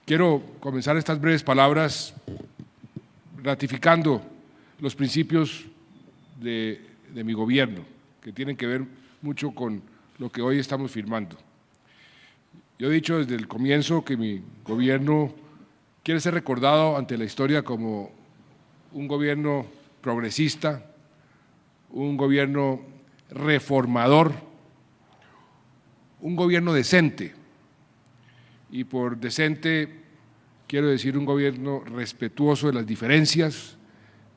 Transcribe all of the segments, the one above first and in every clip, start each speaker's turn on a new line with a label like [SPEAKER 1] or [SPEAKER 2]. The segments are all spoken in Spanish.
[SPEAKER 1] Quiero comenzar estas breves palabras ratificando los principios de mi gobierno, que tienen que ver mucho con lo que hoy estamos firmando. Yo he dicho desde el comienzo que mi gobierno quiere ser recordado ante la historia como un gobierno progresista, un gobierno reformador, un gobierno decente. Y por decente quiero decir un gobierno respetuoso de las diferencias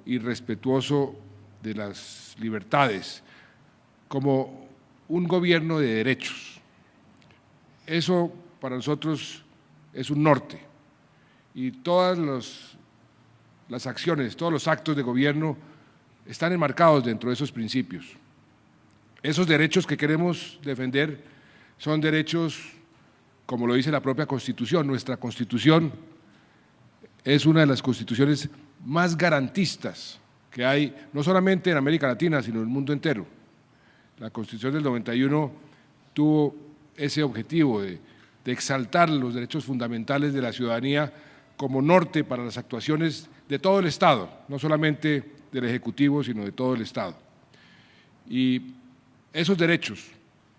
[SPEAKER 1] y respetuoso de las libertades, como un gobierno de derechos. Eso para nosotros es un norte y todas las acciones, todos los actos de gobierno están enmarcados dentro de esos principios. Esos derechos que queremos defender son derechos, como lo dice la propia Constitución. Nuestra Constitución es una de las constituciones más garantistas que hay, no solamente en América Latina, sino en el mundo entero. La Constitución del 91 tuvo ese objetivo de exaltar los derechos fundamentales de la ciudadanía como norte para las actuaciones de todo el Estado, no solamente del Ejecutivo, sino de todo el Estado. Y esos derechos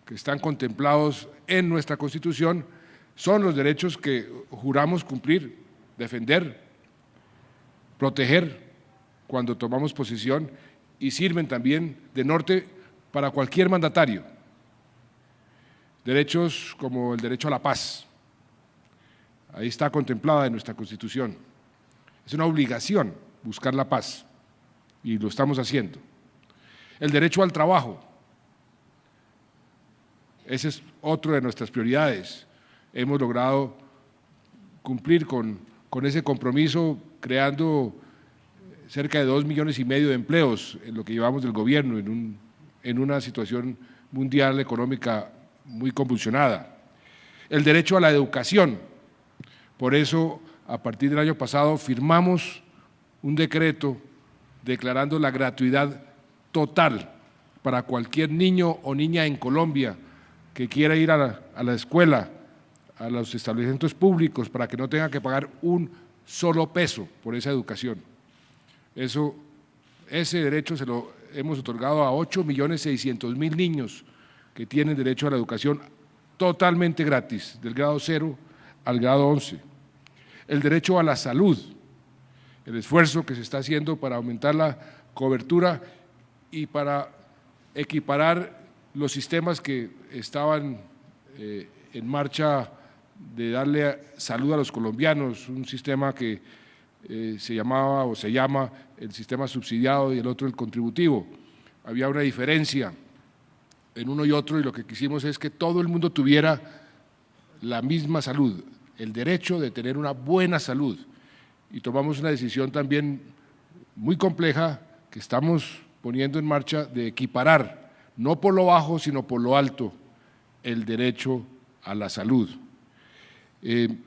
[SPEAKER 1] que están contemplados en nuestra Constitución son los derechos que juramos cumplir, defender, proteger cuando tomamos posesión y sirven también de norte para cualquier mandatario. Derechos como el derecho a la paz, ahí está contemplada en nuestra Constitución. Es una obligación buscar la paz y lo estamos haciendo. El derecho al trabajo, ese es otro de nuestras prioridades. Hemos logrado cumplir con ese compromiso creando cerca de 2,5 millones de empleos en lo que llevamos del gobierno en una situación mundial económica muy convulsionada. El derecho a la educación, por eso a partir del año pasado firmamos un decreto declarando la gratuidad total para cualquier niño o niña en Colombia que quiera ir a la escuela, a los establecimientos públicos, para que no tenga que pagar un solo peso por esa educación. Ese derecho se lo hemos otorgado a 8,600,000 niños que tienen derecho a la educación totalmente gratis, del grado 0 al grado 11. El derecho a la salud, el esfuerzo que se está haciendo para aumentar la cobertura y para equiparar los sistemas que estaban en marcha de darle salud a los colombianos, un sistema que se llamaba o se llama el sistema subsidiado y el otro el contributivo. Había una diferencia en uno y otro y lo que quisimos es que todo el mundo tuviera la misma salud, el derecho de tener una buena salud. Y tomamos una decisión también muy compleja que estamos poniendo en marcha de equiparar, no por lo bajo, sino por lo alto, el derecho a la salud, el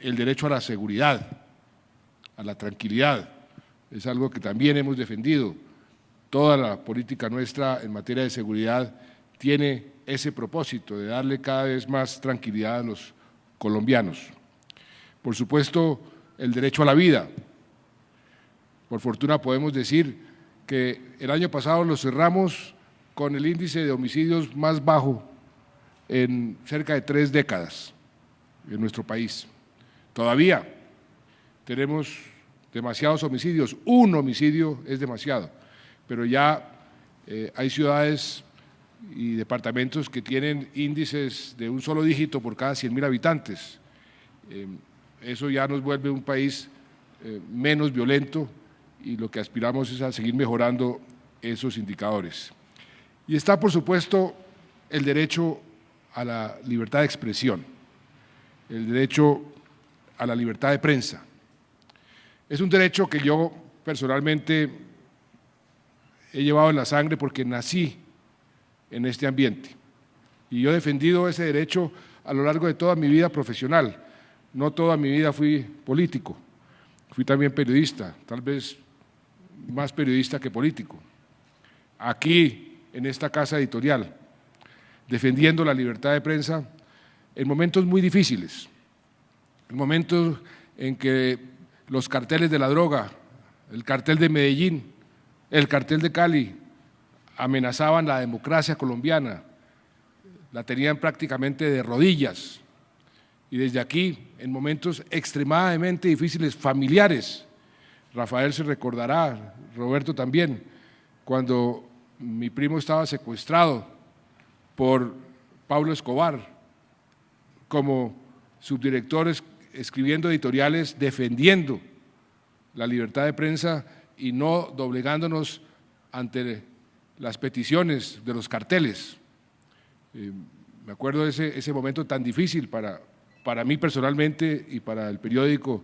[SPEAKER 1] derecho a la seguridad, a la tranquilidad, es algo que también hemos defendido. Toda la política nuestra en materia de seguridad tiene ese propósito de darle cada vez más tranquilidad a los colombianos. Por supuesto, el derecho a la vida. Por fortuna podemos decir que el año pasado lo cerramos con el índice de homicidios más bajo en cerca de 3 décadas en nuestro país. Todavía tenemos demasiados homicidios, un homicidio es demasiado, pero ya hay ciudades y departamentos que tienen índices de un solo dígito por cada 100,000 habitantes. Eso ya nos vuelve un país menos violento y lo que aspiramos es a seguir mejorando esos indicadores. Y está, por supuesto, el derecho a la libertad de expresión, el derecho a la libertad de prensa. Es un derecho que yo personalmente he llevado en la sangre porque nací en este ambiente y yo he defendido ese derecho a lo largo de toda mi vida profesional. No toda mi vida fui político, fui también periodista, tal vez más periodista que político. Aquí, en esta casa editorial, defendiendo la libertad de prensa en momentos muy difíciles, el momento en que los carteles de la droga, el cartel de Medellín, el cartel de Cali, amenazaban la democracia colombiana, la tenían prácticamente de rodillas. Y desde aquí, en momentos extremadamente difíciles, familiares, Rafael se recordará, Roberto también, cuando mi primo estaba secuestrado por Pablo Escobar, como subdirectores escribiendo editoriales defendiendo la libertad de prensa y no doblegándonos ante las peticiones de los carteles. Me acuerdo de ese momento tan difícil para mí personalmente y para el periódico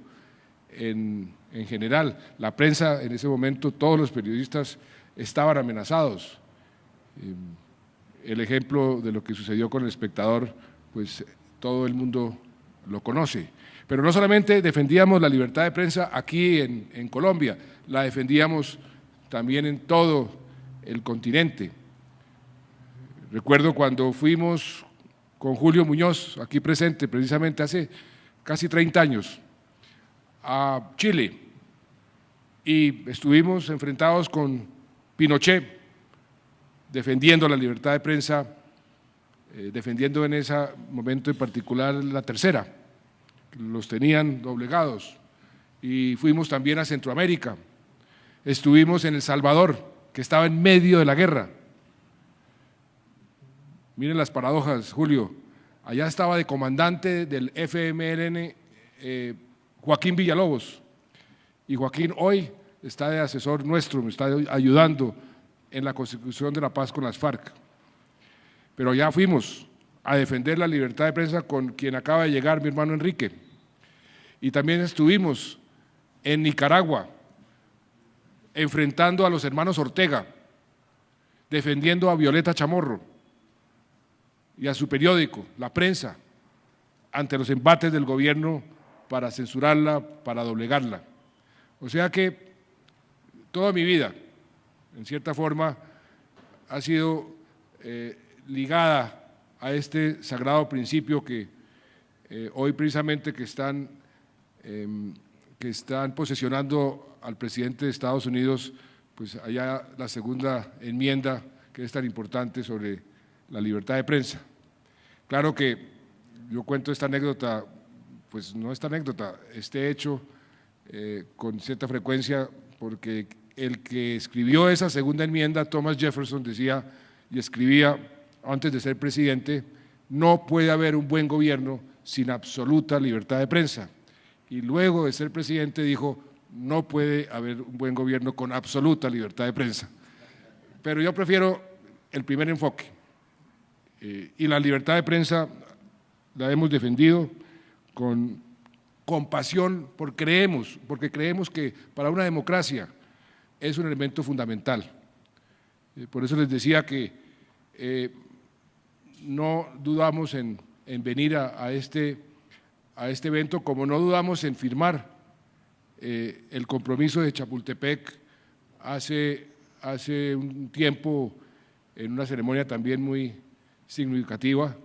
[SPEAKER 1] en general. La prensa en ese momento, todos los periodistas estaban amenazados. El ejemplo de lo que sucedió con El Espectador, pues todo el mundo lo conoce. Pero no solamente defendíamos la libertad de prensa aquí en Colombia, la defendíamos también en todo el continente. Recuerdo cuando fuimos con Julio Muñoz, aquí presente precisamente hace casi 30 años, a Chile, y estuvimos enfrentados con Pinochet, defendiendo la libertad de prensa, defendiendo en ese momento en particular la Tercera, los tenían doblegados. Y fuimos también a Centroamérica, estuvimos en El Salvador, que estaba en medio de la guerra. Miren las paradojas, Julio, allá estaba de comandante del FMLN Joaquín Villalobos, y Joaquín hoy está de asesor nuestro, me está ayudando en la consecución de la paz con las FARC. Pero ya fuimos a defender la libertad de prensa con quien acaba de llegar, mi hermano Enrique. Y también estuvimos en Nicaragua, enfrentando a los hermanos Ortega, defendiendo a Violeta Chamorro y a su periódico, La Prensa, ante los embates del gobierno para censurarla, para doblegarla. O sea que toda mi vida, en cierta forma, ha sido ligada a este sagrado principio que hoy precisamente que están posesionando al presidente de Estados Unidos, pues allá la segunda enmienda que es tan importante sobre la libertad de prensa. Claro que yo cuento esta anécdota, pues no esta anécdota, este hecho con cierta frecuencia, porque el que escribió esa segunda enmienda, Thomas Jefferson, decía y escribía antes de ser presidente: no puede haber un buen gobierno sin absoluta libertad de prensa. Y luego de ser presidente dijo: no puede haber un buen gobierno con absoluta libertad de prensa. Pero yo prefiero el primer enfoque. Y la libertad de prensa la hemos defendido con pasión, porque creemos que para una democracia es un elemento fundamental. Por eso les decía que no dudamos en venir a este evento, como no dudamos en firmar el compromiso de Chapultepec hace un tiempo en una ceremonia también muy significativa,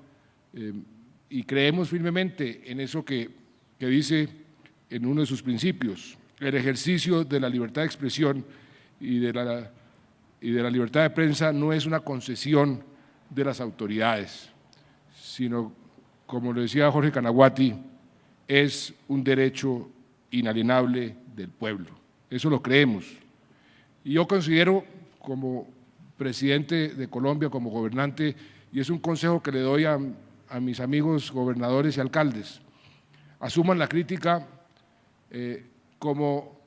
[SPEAKER 1] y creemos firmemente en eso que dice en uno de sus principios: el ejercicio de la libertad de expresión y de la libertad de prensa no es una concesión de las autoridades, sino, como lo decía Jorge Canaguati, es un derecho inalienable del pueblo. Eso lo creemos. Y yo considero, como presidente de Colombia, como gobernante, y es un consejo que le doy a mis amigos gobernadores y alcaldes: asuman la crítica como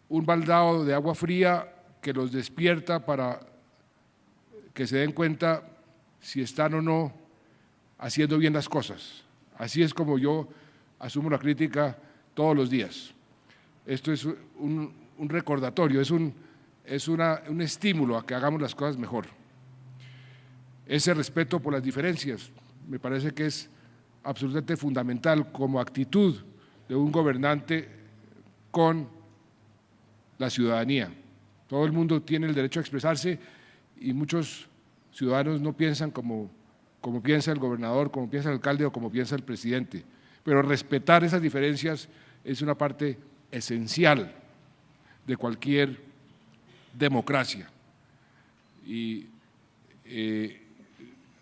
[SPEAKER 1] un baldado de agua fría que los despierta para que se den cuenta si están o no haciendo bien las cosas. Así es como yo asumo la crítica todos los días. Esto es un recordatorio, es un estímulo a que hagamos las cosas mejor. Ese respeto por las diferencias me parece que es absolutamente fundamental como actitud de un gobernante con la ciudadanía. Todo el mundo tiene el derecho a expresarse y muchos ciudadanos no piensan como piensa el gobernador, como piensa el alcalde o como piensa el presidente, pero respetar esas diferencias es una parte esencial de cualquier democracia. Y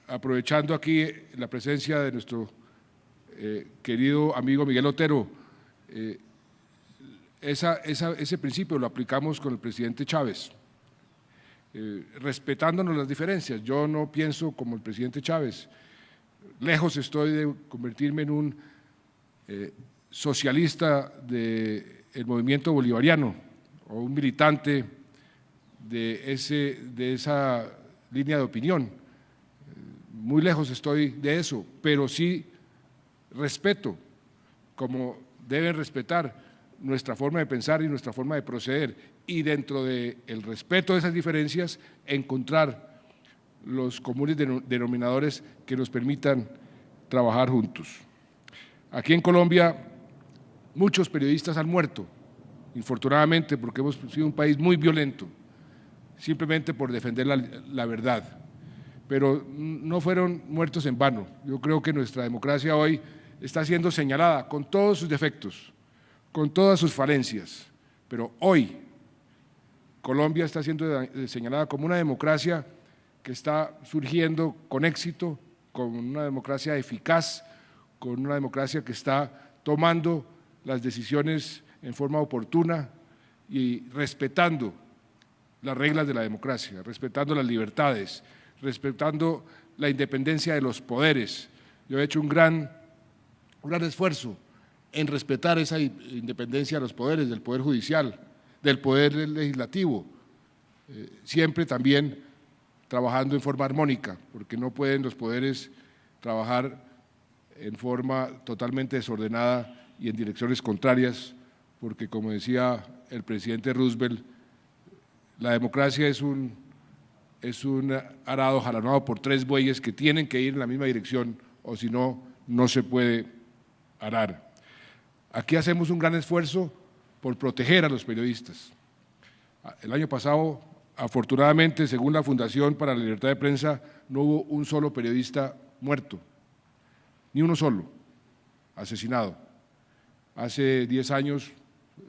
[SPEAKER 1] aprovechando aquí la presencia de nuestro querido amigo Miguel Otero, ese principio lo aplicamos con el presidente Chávez, respetándonos las diferencias. Yo no pienso como el presidente Chávez, lejos estoy de convertirme en un socialista del movimiento bolivariano o un militante de esa línea de opinión. Muy lejos estoy de eso, pero sí respeto, como deben respetar nuestra forma de pensar y nuestra forma de proceder, y dentro del respeto de esas diferencias encontrar los comunes denominadores que nos permitan trabajar juntos. Aquí en Colombia muchos periodistas han muerto, infortunadamente, porque hemos sido un país muy violento, simplemente por defender la verdad, pero no fueron muertos en vano. Yo creo que nuestra democracia hoy está siendo señalada con todos sus defectos, con todas sus falencias, pero hoy Colombia está siendo señalada como una democracia que está surgiendo con éxito, con una democracia eficaz, con una democracia que está tomando las decisiones en forma oportuna y respetando las reglas de la democracia, respetando las libertades, respetando la independencia de los poderes. Yo he hecho un gran esfuerzo en respetar esa independencia de los poderes, del Poder Judicial, del Poder Legislativo, siempre también trabajando en forma armónica, porque no pueden los poderes trabajar en forma totalmente desordenada y en direcciones contrarias, porque como decía el presidente Roosevelt, la democracia es un arado jalonado por tres bueyes que tienen que ir en la misma dirección, o si no, no se puede arar. Aquí hacemos un gran esfuerzo por proteger a los periodistas. El año pasado, afortunadamente, según la Fundación para la Libertad de Prensa, no hubo un solo periodista muerto, ni uno solo asesinado. Hace 10 años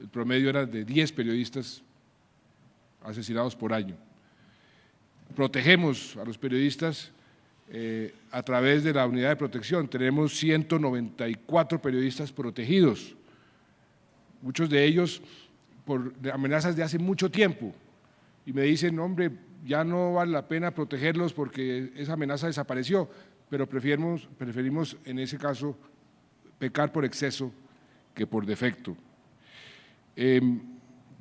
[SPEAKER 1] el promedio era de 10 periodistas asesinados por año. Protegemos a los periodistas a través de la unidad de protección. Tenemos 194 periodistas protegidos, muchos de ellos por amenazas de hace mucho tiempo, y me dicen, hombre, ya no vale la pena protegerlos porque esa amenaza desapareció, pero preferimos en ese caso pecar por exceso que por defecto.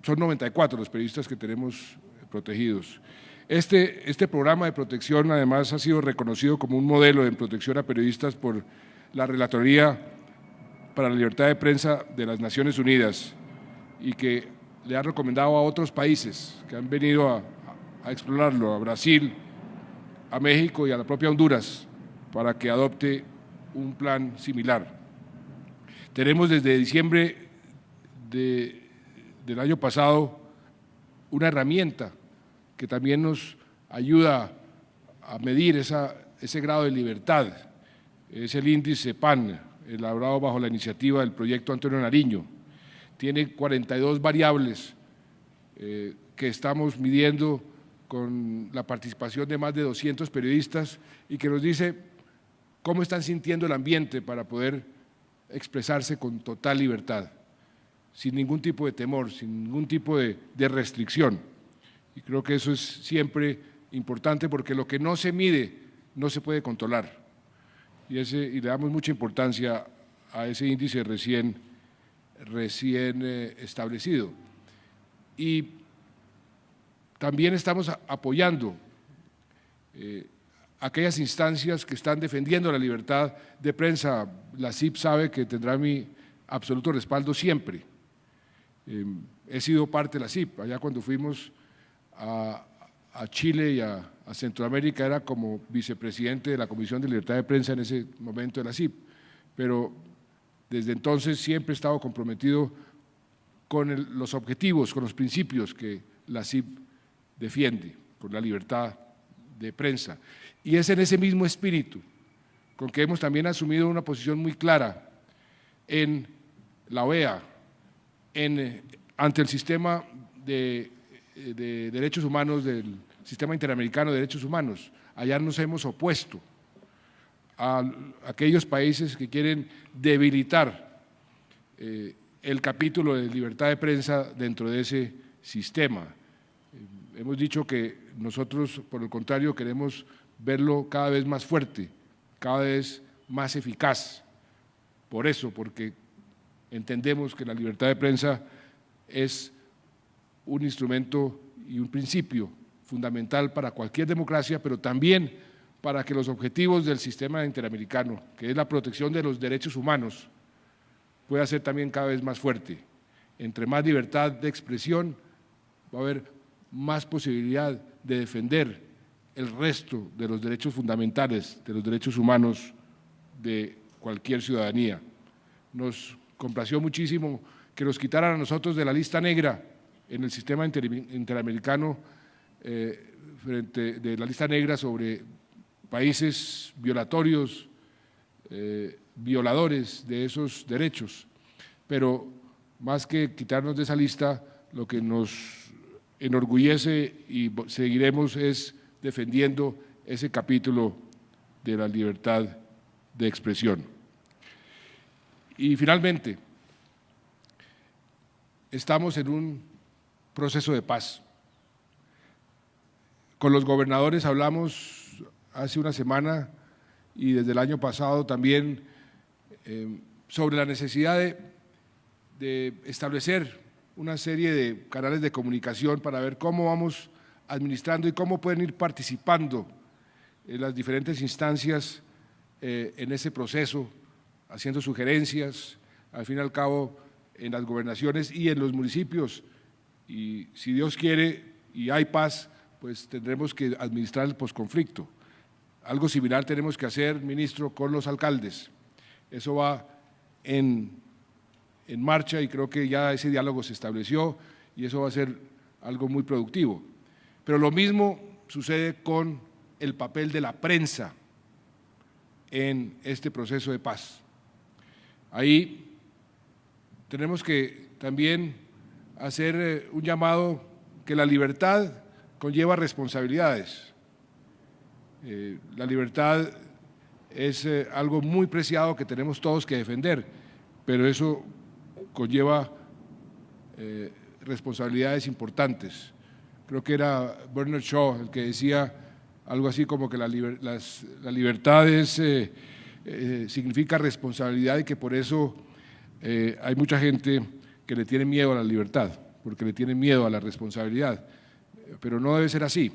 [SPEAKER 1] Son 94 los periodistas que tenemos protegidos. Este programa de protección además ha sido reconocido como un modelo de protección a periodistas por la Relatoría para la Libertad de Prensa de las Naciones Unidas, y que le ha recomendado a otros países que han venido a explorarlo, a Brasil, a México y a la propia Honduras, para que adopte un plan similar. Tenemos desde diciembre del año pasado una herramienta que también nos ayuda a medir ese grado de libertad, es el índice PAN, elaborado bajo la iniciativa del proyecto Antonio Nariño. Tiene 42 variables que estamos midiendo con la participación de más de 200 periodistas y que nos dice cómo están sintiendo el ambiente para poder expresarse con total libertad, sin ningún tipo de temor, sin ningún tipo de restricción. Y creo que eso es siempre importante, porque lo que no se mide no se puede controlar. Y le damos mucha importancia a ese índice recién establecido. Y también estamos apoyando aquellas instancias que están defendiendo la libertad de prensa. La CIP sabe que tendrá mi absoluto respaldo siempre. He sido parte de la CIP, allá cuando fuimos a Chile y a Centroamérica era como vicepresidente de la Comisión de Libertad de Prensa en ese momento de la CIP, pero desde entonces siempre he estado comprometido con los objetivos, con los principios que la CIP defiende, por la libertad de prensa. Y es en ese mismo espíritu con que hemos también asumido una posición muy clara en la OEA, ante el sistema de derechos humanos, del sistema interamericano de derechos humanos. Allá nos hemos opuesto a aquellos países que quieren debilitar el capítulo de libertad de prensa dentro de ese sistema. Hemos dicho que nosotros, por el contrario, queremos verlo cada vez más fuerte, cada vez más eficaz. Por eso, porque entendemos que la libertad de prensa es un instrumento y un principio fundamental para cualquier democracia, pero también para que los objetivos del sistema interamericano, que es la protección de los derechos humanos, pueda ser también cada vez más fuerte. Entre más libertad de expresión, va a haber más posibilidad de defender el resto de los derechos fundamentales, de los derechos humanos de cualquier ciudadanía. Nos complació muchísimo que nos quitaran a nosotros de la lista negra en el sistema interamericano, frente de la lista negra sobre países violatorios, violadores de esos derechos, pero más que quitarnos de esa lista, lo que nos enorgullece y seguiremos es defendiendo ese capítulo de la libertad de expresión. Y finalmente, estamos en un proceso de paz. Con los gobernadores hablamos hace una semana y desde el año pasado también sobre la necesidad de establecer una serie de canales de comunicación para ver cómo vamos administrando y cómo pueden ir participando en las diferentes instancias en ese proceso, haciendo sugerencias, al fin y al cabo en las gobernaciones y en los municipios, y si Dios quiere y hay paz, pues tendremos que administrar el posconflicto. Algo similar tenemos que hacer, ministro, con los alcaldes. Eso va en marcha y creo que ya ese diálogo se estableció y eso va a ser algo muy productivo. Pero lo mismo sucede con el papel de la prensa en este proceso de paz. Ahí tenemos que también hacer un llamado que la libertad conlleva responsabilidades. La libertad es algo muy preciado que tenemos todos que defender, pero eso conlleva responsabilidades importantes. Creo que era Bernard Shaw el que decía algo así como que la libertad significa responsabilidad y que por eso hay mucha gente que le tiene miedo a la libertad, porque le tiene miedo a la responsabilidad, pero no debe ser así.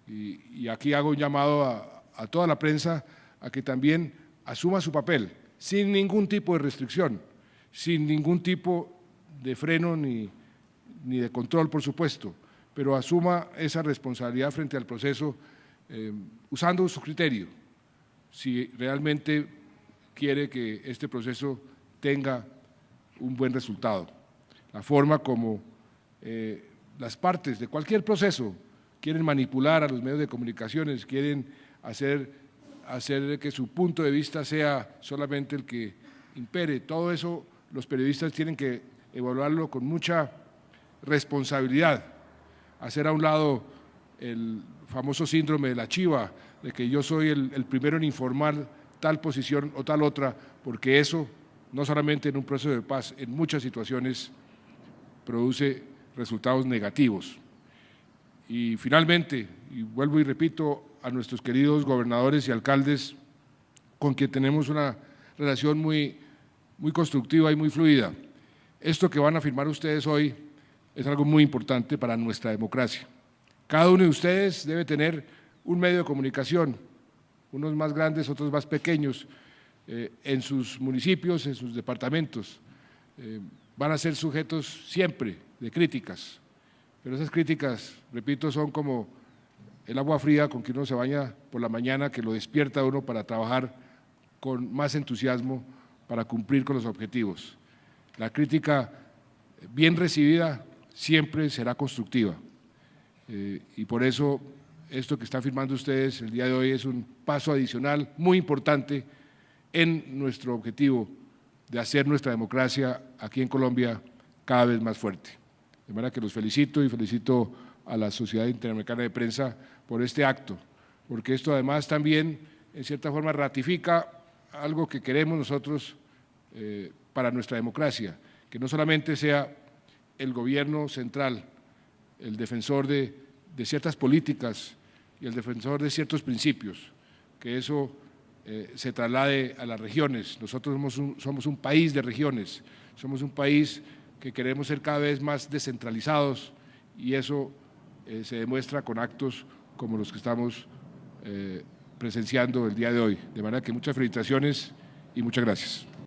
[SPEAKER 1] Y aquí hago un llamado a toda la prensa a que también asuma su papel, sin ningún tipo de restricción, sin ningún tipo de freno ni de control, por supuesto, pero asuma esa responsabilidad frente al proceso usando su criterio, si realmente quiere que este proceso tenga un buen resultado. La forma como las partes de cualquier proceso quieren manipular a los medios de comunicaciones, quieren hacer que su punto de vista sea solamente el que impere. Todo eso los periodistas tienen que evaluarlo con mucha responsabilidad, hacer a un lado el famoso síndrome de la chiva, de que yo soy el primero en informar tal posición o tal otra, porque eso, no solamente en un proceso de paz, en muchas situaciones produce resultados negativos. Y finalmente, y vuelvo y repito, a nuestros queridos gobernadores y alcaldes, con quien tenemos una relación muy constructiva y muy fluida. Esto que van a firmar ustedes hoy es algo muy importante para nuestra democracia. Cada uno de ustedes debe tener un medio de comunicación, unos más grandes, otros más pequeños, en sus municipios, en sus departamentos. Van a ser sujetos siempre de críticas, pero esas críticas, repito, son como el agua fría con que uno se baña por la mañana, que lo despierta a uno para trabajar con más entusiasmo para cumplir con los objetivos. La crítica bien recibida siempre será constructiva y por eso esto que están firmando ustedes el día de hoy es un paso adicional muy importante en nuestro objetivo de hacer nuestra democracia aquí en Colombia cada vez más fuerte. De manera que los felicito y felicito a la Sociedad Interamericana de Prensa por este acto, porque esto además también, en cierta forma, ratifica algo que queremos nosotros para nuestra democracia, que no solamente sea el gobierno central el defensor de ciertas políticas y el defensor de ciertos principios, que eso se traslade a las regiones. Nosotros somos un país de regiones, somos un país que queremos ser cada vez más descentralizados y eso se demuestra con actos como los que estamos presenciando el día de hoy. De manera que muchas felicitaciones y muchas gracias.